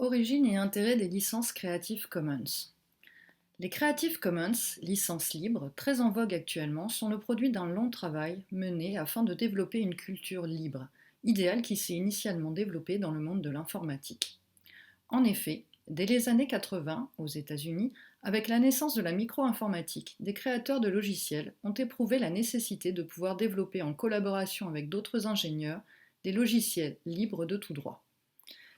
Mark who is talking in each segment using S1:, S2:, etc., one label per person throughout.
S1: Origine et intérêt des licences Creative Commons. Les Creative Commons, licences libres, très en vogue actuellement, sont le produit d'un long travail mené afin de développer une culture libre, idéal qui s'est initialement développé dans le monde de l'informatique. En effet, dès les années 80, aux États-Unis, avec la naissance de la micro-informatique, des créateurs de logiciels ont éprouvé la nécessité de pouvoir développer en collaboration avec d'autres ingénieurs des logiciels libres de tout droit.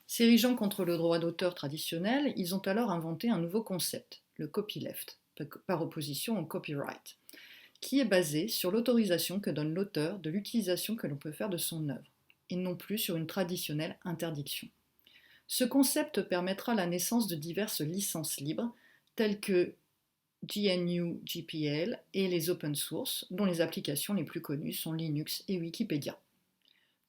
S1: S'érigeant contre le droit d'auteur traditionnel, ils ont alors inventé un nouveau concept, le copyleft, par opposition au copyright, qui est basé sur l'autorisation que donne l'auteur de l'utilisation que l'on peut faire de son œuvre, et non plus sur une traditionnelle interdiction. Ce concept permettra la naissance de diverses licences libres, telles que GNU GPL et les open source, dont les applications les plus connues sont Linux et Wikipédia.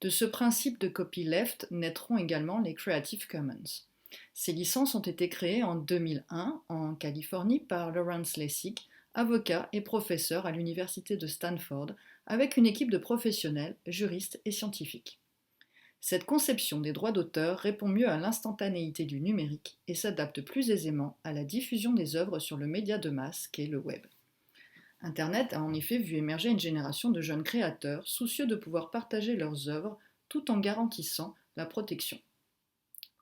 S1: De ce principe de copyleft naîtront également les Creative Commons. Ces licences ont été créées en 2001 en Californie par Lawrence Lessig, avocat et professeur à l'université de Stanford, avec une équipe de professionnels, juristes et scientifiques. Cette conception des droits d'auteur répond mieux à l'instantanéité du numérique et s'adapte plus aisément à la diffusion des œuvres sur le média de masse qu'est le web. Internet a en effet vu émerger une génération de jeunes créateurs soucieux de pouvoir partager leurs œuvres tout en garantissant la protection.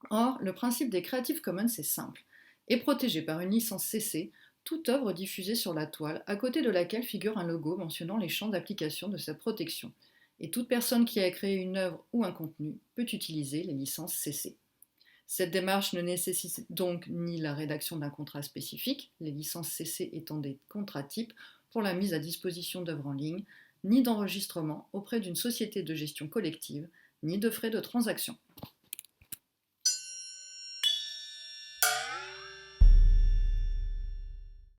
S1: Or, le principe des Creative Commons est simple. Est protégée par une licence CC toute œuvre diffusée sur la toile à côté de laquelle figure un logo mentionnant les champs d'application de cette protection. Et toute personne qui a créé une œuvre ou un contenu peut utiliser les licences CC. Cette démarche ne nécessite donc ni la rédaction d'un contrat spécifique, les licences CC étant des contrats types pour la mise à disposition d'œuvres en ligne, ni d'enregistrement auprès d'une société de gestion collective, ni de frais de transaction.